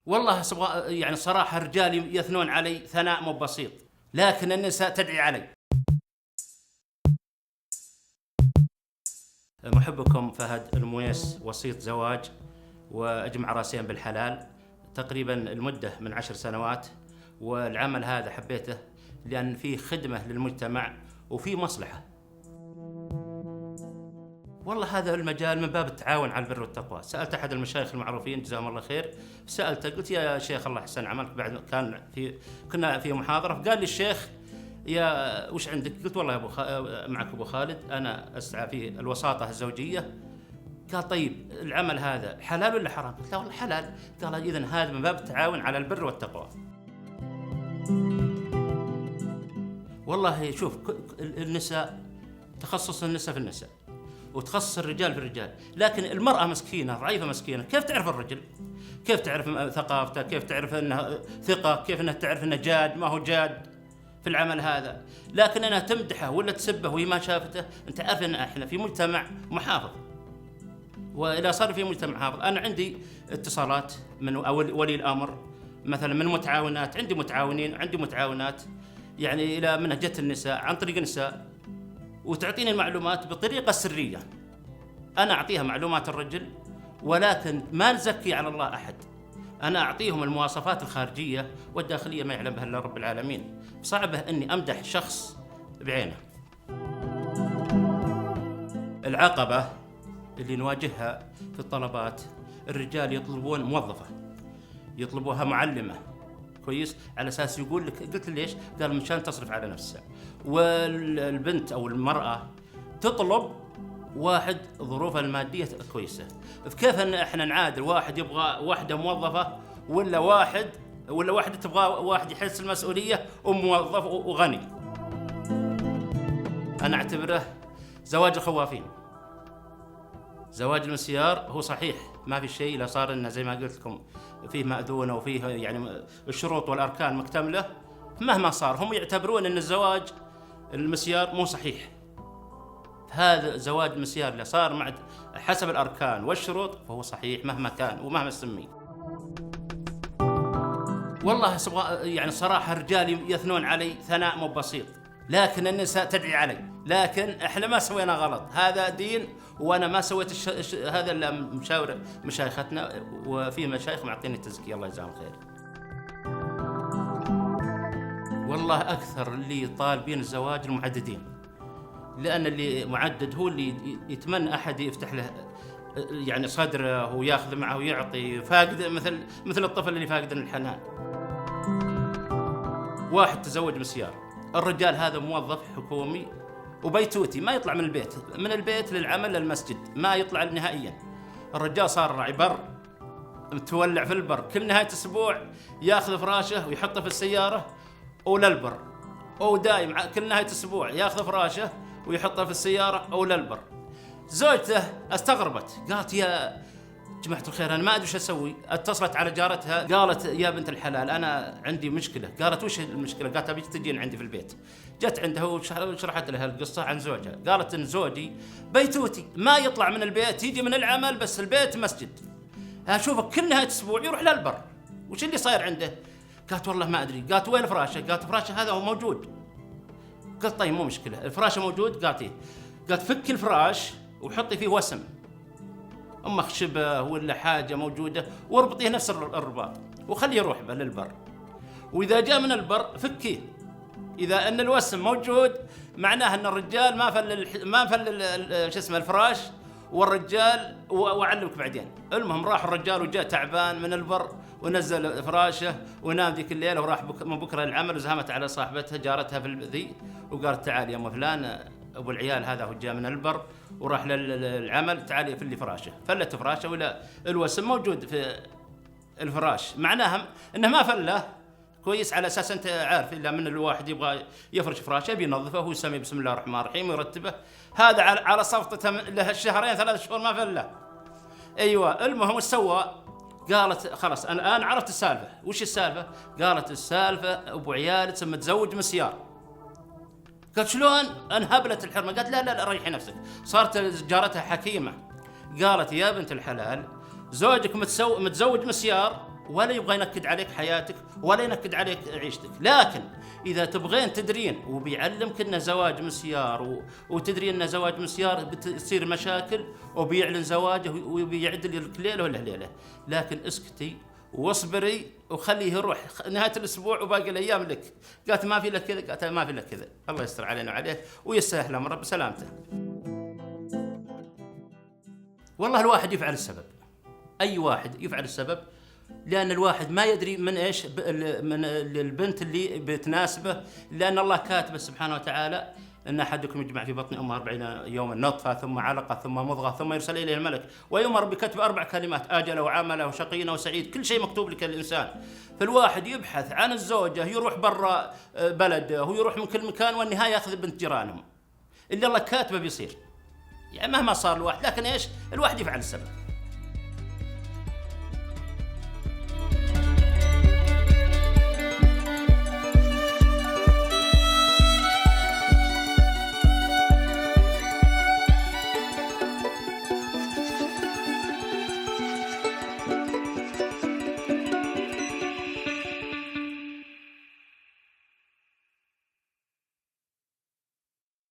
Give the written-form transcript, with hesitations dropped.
والله يعني صراحة الرجال يثنون علي ثناء مو بسيط، لكن النساء تدعي علي. محبكم فهد المويس، وسيط زواج وأجمع راسين بالحلال، تقريبا المدة من 10 سنوات. والعمل هذا حبيته لأن فيه خدمة للمجتمع وفيه مصلحة. والله هذا المجال من باب التعاون على البر والتقوى. سألت أحد المشايخ المعروفين جزاهم الله خير، سألته قلت يا شيخ الله يحسن عملك، بعد كنا في محاضرة، قال لي الشيخ يا وش عندك؟ قلت والله يا معك أبو خالد أنا أسعى في الوساطة الزوجية. قال طيب العمل هذا حلال ولا حرام؟ قلت له والله حلال. قال إذن هذا من باب التعاون على البر والتقوى. والله شوف، النساء تخصص النساء في النساء وتخصص الرجال في الرجال، لكن المرأة مسكينة ضعيفة مسكينة، كيف تعرف الرجل؟ كيف تعرف ثقافته؟ كيف تعرف أنه ثقة؟ كيف أنه تعرف أنه جاد ما هو جاد في العمل هذا؟ لكن أنا تمدحه ولا تسبه وهي ما شافته. أنت عارف أن إحنا في مجتمع محافظ، وإذا صار في مجتمع محافظ أنا عندي اتصالات من ولي الأمر مثلا، من متعاونات، عندي متعاونين، عندي متعاونات، يعني إلى من جت النساء عن طريق النساء وتعطيني المعلومات بطريقة سرية. أنا أعطيها معلومات الرجل، ولكن ما نزكي على الله أحد. أنا أعطيهم المواصفات الخارجية والداخلية ما يعلم بها إلا رب العالمين. صعبة أني أمدح شخص بعينه. العقبة اللي نواجهها في الطلبات، الرجال يطلبون موظفة، يطلبوها معلمة كويس، على أساس يقول لك، قلت ليش؟ قال مشان تصرف على نفسها. والبنت أو المرأة تطلب واحد ظروفها المادية كويسة. فكيف أن إحنا نعادل واحد يبغى واحدة موظفة، ولا واحدة تبغى واحد يحس المسؤولية وموظف وغني؟ أنا أعتبره زواج الخوافين. زواج المسيار هو صحيح ما في شيء، لا صار إنه زي ما قلت لكم فيه مأذونة وفيه يعني الشروط والأركان مكتملة، مهما صار هم يعتبرون أن الزواج المسيار مو صحيح. هذا زواج المسيار اللي صار مع حسب الأركان والشروط فهو صحيح مهما كان ومهما سمي. والله يعني صراحة الرجال يثنون علي ثناء مو بسيط، لكن النساء تدعي علي. لكن احنا ما سوينا غلط، هذا دين، وانا ما سويت هذا الا مشاور مشايختنا، وفي مشايخ معطيني التزكية الله يجزاهم خير. والله اكثر اللي طالبين الزواج المعددين، لان اللي معدد هو اللي يتمنى احد يفتح له يعني صدره وياخذ معه ويعطي، فاقد مثل الطفل اللي فاقد الحنان. واحد تزوج مسيار، الرجال هذا موظف حكومي وبيتوتي، ما يطلع من البيت للعمل للمسجد، ما يطلع نهائيا. الرجال صار راعي بر متولع في البر، كل نهاية أسبوع ياخذ فراشه ويحطه في السيارة وللبر، أو دايم كل نهاية أسبوع ياخذ فراشه ويحطه في السيارة أو للبر. زوجته استغربت، قالت يا جماعة الخير أنا ما أدري وش أسوي. اتصلت على جارتها قالت يا بنت الحلال أنا عندي مشكلة. قالت وش المشكلة؟ قالت أبيك تجين عندي في البيت. جت عندها وشرحت لها القصة عن زوجها. قالت إن زوجي بيتوتي ما يطلع من البيت، يجي من العمل بس البيت مسجد، أشوفك كل نهاية أسبوع يروح للبر، وش اللي صاير عنده؟ قالت والله ما أدري. قالت وين فراشه؟ قالت فراشه هذا هو موجود. قلت طيب مو مشكلة، الفراش موجود؟ قالت إيه. قالت فك الفراش وحطي فيه وسم، أما خشبة ولا حاجة موجودة واربطيه نفس الرباط وخليه يروح للبر، وإذا جاء من البر فكيه. إذا أن الوسم موجود معناه أن الرجال ما فل شو اسمه الفراش، والرجال وأعلمك بعدين. المهم راح الرجال وجاء تعبان من البر ونزل فراشه ونام ذيك الليلة، وراح من بكرة العمل، وزهمت على صاحبتها جارتها في ذي وقالت تعالي يا أم فلان أبو العيال هذا هو جاء من البر وراح للعمل، تعالي فلي فراشه. فلت فراشه ولا الوسم موجود في الفراش، معناها انه ما فله كويس. على اساس انت عارف الا من الواحد يبغى يفرش فراشه بينظفه ويسمي بسم الله الرحمن الرحيم ويرتبه، هذا على صفطته له الشهرين 3 شهور ما فله. ايوه المهم وش سوى؟ قالت خلاص انا الان عرفت السالفه. وش السالفه؟ قالت السالفه ابو عيال متزوج مسيار. قالت شلون؟ انهبلت الحرمه. قالت لا ريحي نفسك. صارت جارتها حكيمه، قالت يا بنت الحلال زوجك متزوج مسيار ولا يبغى ينكد عليك حياتك ولا ينكد عليك عيشتك. لكن إذا تبغين تدرين وبيعلمك أن زواج مسيار وتدرين أن زواج مسيار بتصير مشاكل وبيعلن زواجه وبيعدل لك ليلة ولا ليلة، لكن اسكتي واصبري وخليه يروح نهاية الأسبوع وباقي الأيام لك. قالت ما في لك كذا، قالت ما في لك كذا. الله يستر علينا وعليه ويسهل أمره بسلامته. والله الواحد يفعل السبب، أي واحد يفعل السبب، لأن الواحد ما يدري من إيش من البنت اللي بتناسبه، لأن الله كاتب سبحانه وتعالى أن أحدكم يجمع في بطن أمه 40 يوما نطفة ثم علقة ثم مضغة ثم يرسل إليه الملك ويؤمر بكتب 4 كلمات: أجله وعمله وشقي وسعيد. كل شيء مكتوب لك الإنسان. فالواحد يبحث عن الزوجة، يروح برا بلده ويروح من كل مكان، والنهاية يأخذ بنت جيرانهم اللي الله كاتبه بيصير. يعني مهما صار الواحد، لكن إيش الواحد يفعل السبب.